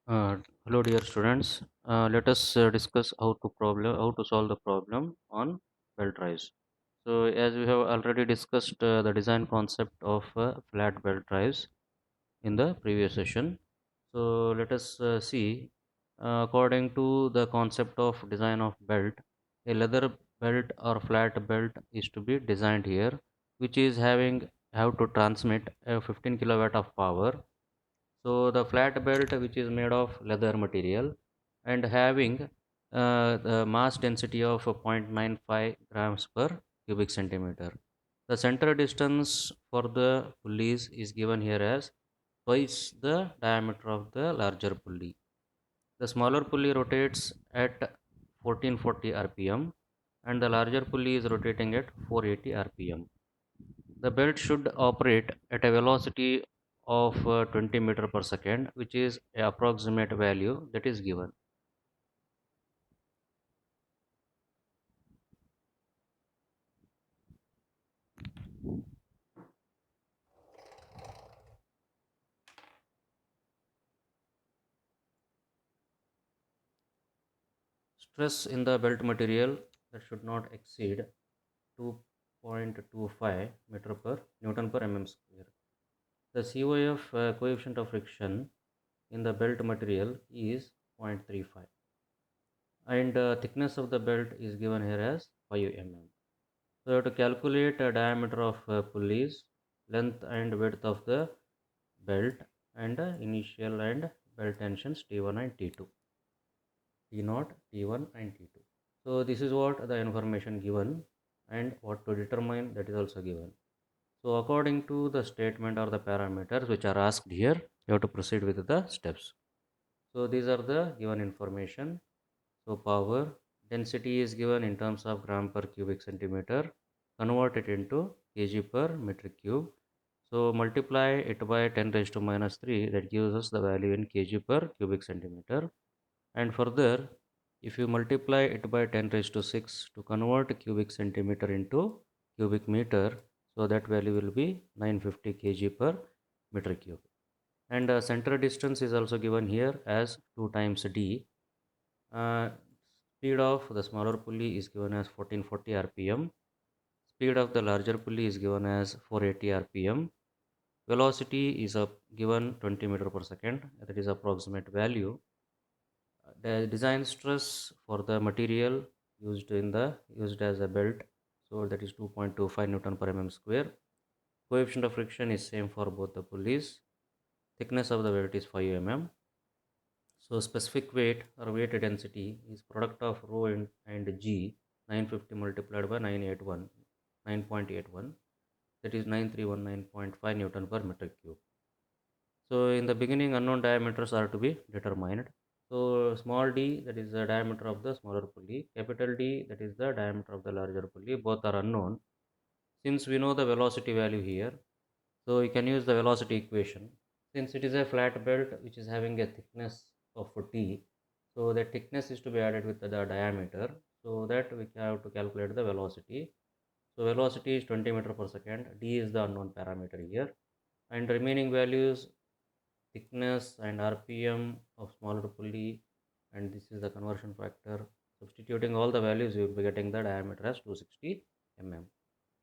Hello, dear students. Let us discuss how to solve the problem on belt drives. So, as we have already discussed the design concept of flat belt drives in the previous session. So, let us see. According to the concept of design of belt, a leather belt or flat belt is to be designed here, which is having have to transmit a 15 kilowatt of power. So the flat belt, which is made of leather material and having the mass density of 0.95 grams per cubic centimeter. The center distance for the pulleys is given here as twice the diameter of the larger pulley. The smaller pulley rotates at 1440 rpm and the larger pulley is rotating at 480 rpm. The belt should operate at a velocity of 20 meter per second, which is an approximate value that is given. Stress in the belt material that should not exceed 2.25 meter per Newton per mm square. The COF coefficient of friction in the belt material is 0.35 and thickness of the belt is given here as 5 mm. So you have to calculate a diameter of pulleys, length and width of the belt and initial and belt tensions T1 and T2, T0, T1 and T2. So this is what the information given and what to determine, that is also given. So according to the statement or the parameters which are asked here, you have to proceed with the steps. So these are the given information. So power density is given in terms of gram per cubic centimeter. Convert it into kg per meter cube. So multiply it by 10 raised to minus 3, that gives us the value in kg per cubic centimeter. And further, if you multiply it by 10 raised to 6 to convert cubic centimeter into cubic meter, so that value will be 950 kg per meter cube. And center distance is also given here as 2 times d. Uh, Speed of the smaller pulley is given as 1440 rpm. Speed of the larger pulley is given as 480 rpm. Velocity is given 20 meter per second, that is approximate value. The design stress for the material used as a belt, so that is 2.25 Newton per mm square. Coefficient of friction is same for both the pulleys. Thickness of the belt is 5 mm. So specific weight or weight density is product of rho and g, 950 multiplied by 981, 9.81, that is 9319.5 Newton per meter cube. So in the beginning, unknown diameters are to be determined. So small d, that is the diameter of the smaller pulley, capital D, that is the diameter of the larger pulley, both are unknown. Since we know the velocity value here, so we can use the velocity equation. Since it is a flat belt which is having a thickness of t, so the thickness is to be added with the diameter, so that we have to calculate the velocity. So velocity is 20 meter per second, d is the unknown parameter here, and remaining values thickness and rpm of smaller pulley, and this is the conversion factor. Substituting all the values, you will be getting the diameter as 260 mm.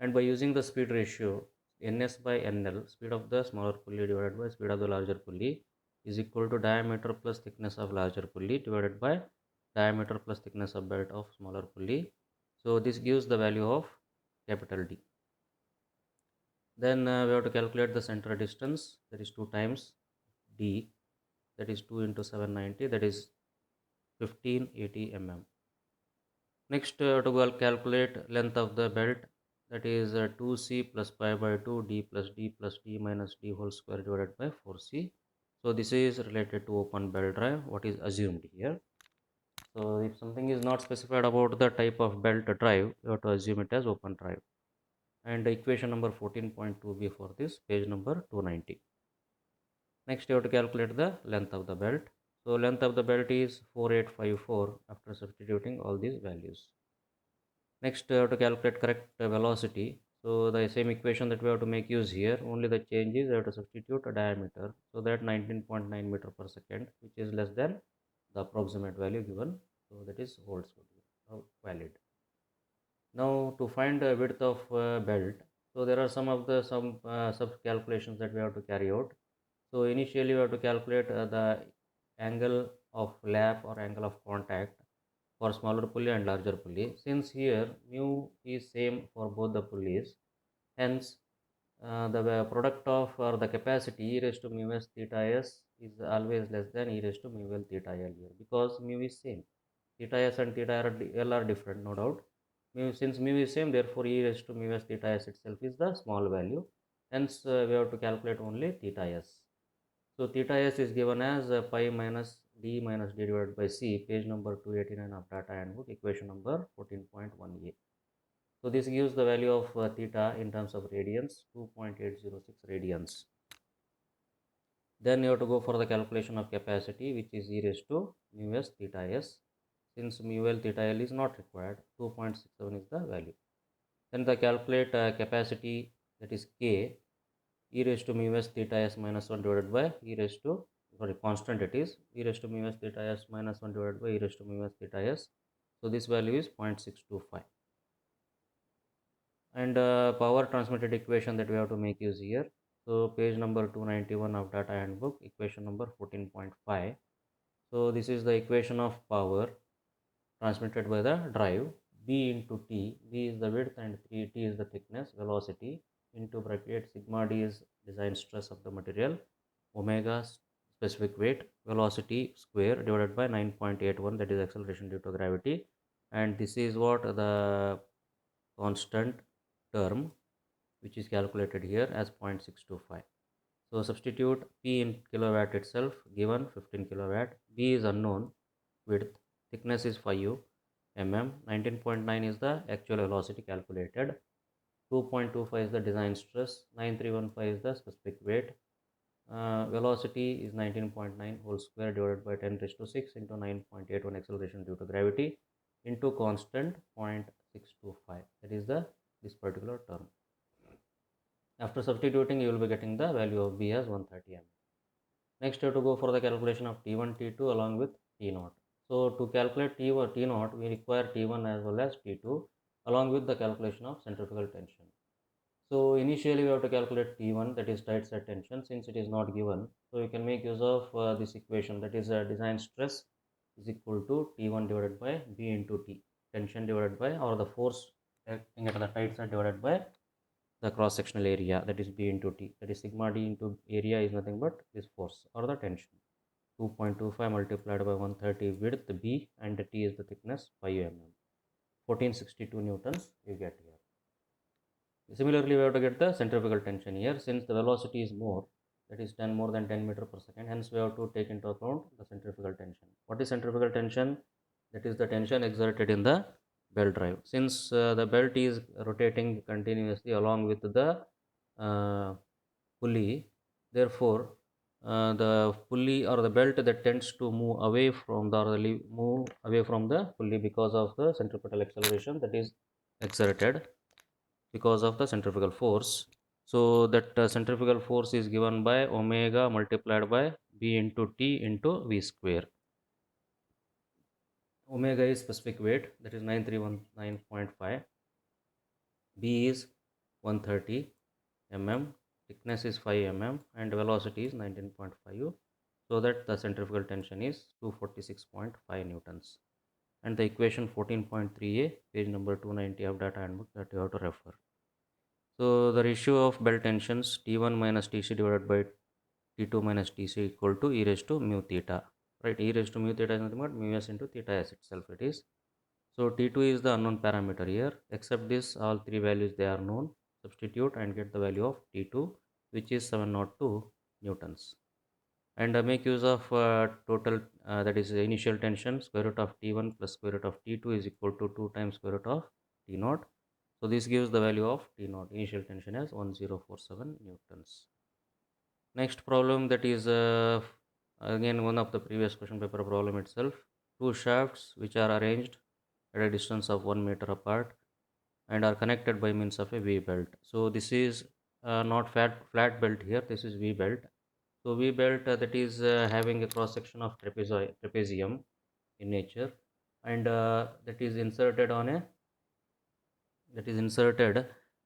And by using the speed ratio, ns by nl, speed of the smaller pulley divided by speed of the larger pulley, is equal to diameter plus thickness of larger pulley divided by diameter plus thickness of belt of smaller pulley. So this gives the value of capital D. Then we have to calculate the center distance, that is 2 times D, that is 2 into 790, that is 1580 mm. Next, to calculate length of the belt, that is 2c plus pi by 2 d plus d minus d whole square divided by 4c. So this is related to open belt drive, what is assumed here. So if something is not specified about the type of belt drive, you have to assume it as open drive. And equation number 14.2b for this, page number 290. Next, you have to calculate the length of the belt. So length of the belt is 4854 after substituting all these values. Next, to calculate correct velocity. So the same equation that we have to make use here, only the change is we have to substitute a diameter. So that 19.9 meter per second, which is less than the approximate value given. So that is holds valid. Now to find the width of belt, so there are some sub calculations that we have to carry out. So initially we have to calculate the angle of lap or angle of contact for smaller pulley and larger pulley. Since here mu is same for both the pulleys, hence the product of or the capacity e raised to mu s theta s is always less than e raised to mu l theta l here, because mu is same. Theta s and theta l are different, no doubt. Since mu is same, therefore e raised to mu s theta s itself is the small value. Hence we have to calculate only theta s. So theta s is given as pi minus d divided by c, page number 289 of data handbook, equation number 14.1a. So this gives the value of theta in terms of radians, 2.806 radians. Then you have to go for the calculation of capacity, which is e raised to mu s theta s. Since mu l theta l is not required, 2.67 is the value. Then the calculate capacity, that is k, e raised to mu s theta s minus 1 divided by e raised to, sorry, constant it is, e raised to mu s theta s minus 1 divided by e raised to mu s theta s. So this value is 0.625. And power transmitted equation that we have to make use here. So page number 291 of data handbook, equation number 14.5. So this is the equation of power transmitted by the drive. B into T, B is the width and T is the thickness, velocity, into bracket sigma D is design stress of the material, omega specific weight, velocity square divided by 9.81, that is acceleration due to gravity, and this is what the constant term, which is calculated here as 0.625. So substitute P in kilowatt itself, given 15 kilowatt, B is unknown, width, thickness is 5 mm, 19.9 is the actual velocity calculated, 2.25 is the design stress, 9315 is the specific weight, velocity is 19.9 whole square divided by 10 raised to 6 into 9.81 acceleration due to gravity into constant 0.625, that is the this particular term. After substituting, you will be getting the value of B as 130 mm. Next, you have to go for the calculation of T1, T2 along with T0. So to calculate T0, we require T1 as well as T2 along with the calculation of centrifugal tension. So initially we have to calculate T1, that is tight set tension, since it is not given. So you can make use of this equation, that is design stress is equal to T1 divided by B into T, tension divided by, or the force acting at the tight set divided by the cross sectional area, that is B into T, that is sigma D into area is nothing but this force or the tension. 2.25 multiplied by 130 width B, and T is the thickness 5 mm. 1462 newtons you get here. Similarly, we have to get the centrifugal tension here, since the velocity is more, that is 10 more than 10 meter per second. Hence, we have to take into account the centrifugal tension. What is centrifugal tension? That is the tension exerted in the belt drive. Since the belt is rotating continuously along with the pulley, therefore the pulley or the belt that tends to move away from the, or move away from the pulley because of the centripetal acceleration that is exerted because of the centrifugal force. So that centrifugal force is given by omega multiplied by B into T into V square. Omega is specific weight, that is 9319.5. B is 130 mm, thickness is 5 mm, and velocity is 19.5. So that the centrifugal tension is 246.5 newtons. And the equation 14.3a, page number 290 of data handbook, that you have to refer. So the ratio of belt tensions T1 minus Tc divided by T2 minus Tc equal to e raised to mu theta. Right, e raised to mu theta is nothing but mu s into theta s itself it is. So T2 is the unknown parameter here. Except this, all three values they are known. Substitute and get the value of T2, which is 702 newtons. And make use of total, that is initial tension, square root of T1 plus square root of T2 is equal to 2 times square root of T0. So this gives the value of T0, initial tension as 1047 newtons. Next problem, that is again one of the previous question paper problem itself. Two shafts which are arranged at a distance of 1 meter apart and are connected by means of a V belt. So this is not flat belt here, this is V belt. So V belt that is having a cross section of trapezium in nature, and that is inserted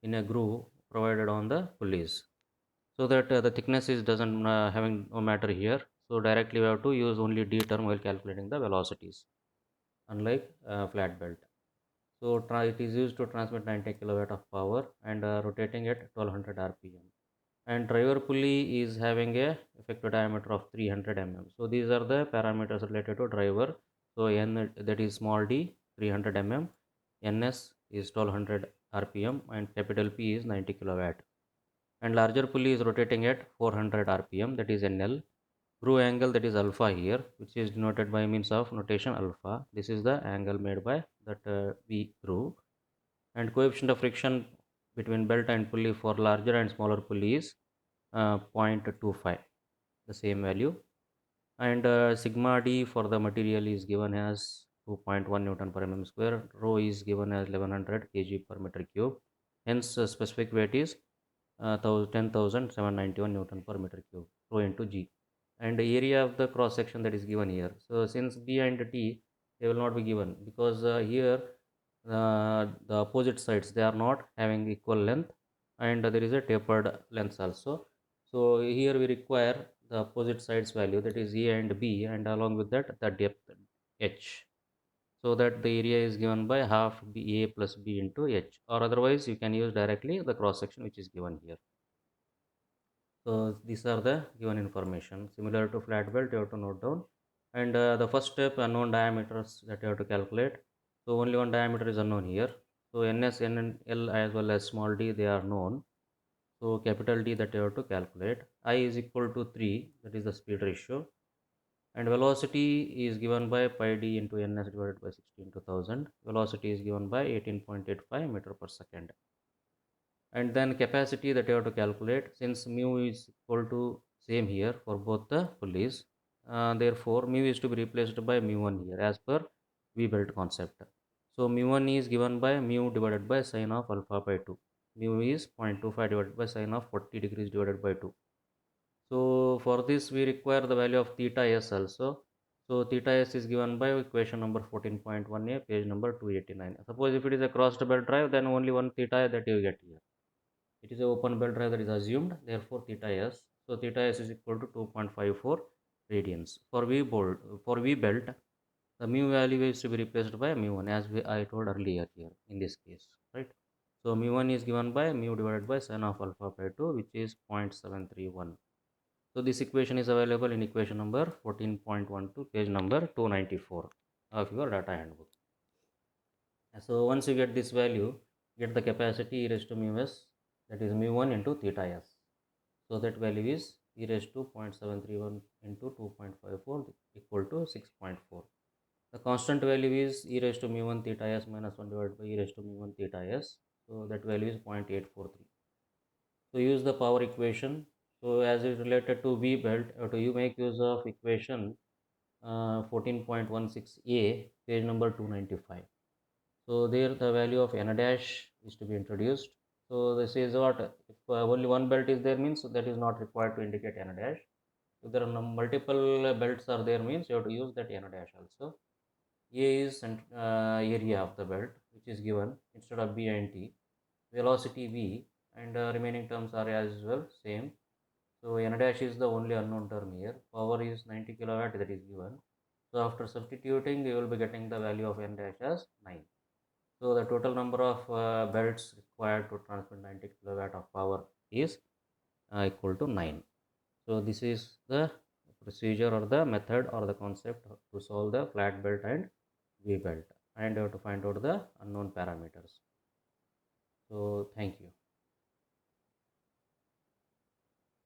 in a groove provided on the pulleys, so that the thickness is doesn't having no matter here. So directly we have to use only D term while calculating the velocities, unlike flat belt. So it is used to transmit 90 kilowatt of power and rotating at 1200 rpm. And driver pulley is having a effective diameter of 300 mm. So these are the parameters related to driver. So N, that is small d, 300 mm, Ns is 1200 rpm, and capital P is 90 kilowatt. And larger pulley is rotating at 400 rpm, that is Nl. Groove angle, that is alpha here, which is denoted by means of notation alpha. This is the angle made by that V groove. And coefficient of friction between belt and pulley for larger and smaller pulley is 0.25, the same value. And sigma d for the material is given as 2.1 Newton per mm square. Rho is given as 1100 kg per meter cube. Hence specific weight is 10,791 Newton per meter cube, rho into g. And the area of the cross section that is given here. So since B and T, they will not be given, because here the opposite sides, they are not having equal length, and there is a tapered length also. So here we require the opposite sides value, that is A and B, and along with that the depth h, so that the area is given by half A plus B into h, or otherwise you can use directly the cross section which is given here. So these are the given information. Similar to flat belt, you have to note down. And the first step, unknown diameters that you have to calculate. So only one diameter is unknown here. So Ns, N and L as well as small d, they are known. So capital D that you have to calculate. I is equal to 3, that is the speed ratio. And velocity is given by pi d into Ns divided by 60 into 1000. Velocity is given by 18.85 meter per second. And then capacity that you have to calculate, since mu is equal to same here for both the pulleys, therefore mu is to be replaced by mu1 here as per V belt concept. So mu1 is given by mu divided by sine of alpha by 2. Mu is 0.25 divided by sine of 40 degrees divided by 2. So for this we require the value of theta s also. So theta s is given by equation number 14.1a, page number 289. Suppose if it is a crossed belt drive, then only one theta that you get here. It is a open belt drive that is assumed, therefore theta s. So theta s is equal to 2.54 radians. For V belt, the mu value is to be replaced by mu1, as I told earlier here in this case, right? So mu1 is given by mu divided by sine of alpha by 2, which is 0.731. So this equation is available in equation number 14.12, page number 294 of your data handbook. So once you get this value, get the capacity e raised to mu s, that is mu1 into theta s. So that value is e raised to 0.731 into 2.54 equal to 6.4. The constant value is e raised to mu1 theta s minus 1 divided by e raised to mu1 theta s. So that value is 0.843. So use the power equation. So as it related to V belt, you make use of equation 14.16a, page number 295. So there the value of n dash is to be introduced. So this is what, if only one belt is there, means that is not required to indicate n dash. If there are multiple belts are there, means you have to use that n dash also. A is area of the belt, which is given instead of B and T. Velocity V, and remaining terms are as well same. So n dash is the only unknown term here. Power is 90 kilowatt, that is given. So after substituting, you will be getting the value of n dash as 9. So the total number of belts required to transmit 90 kilowatt of power is equal to 9. So this is the procedure or the method or the concept to solve the flat belt and V belt, and you have to find out the unknown parameters. So thank you.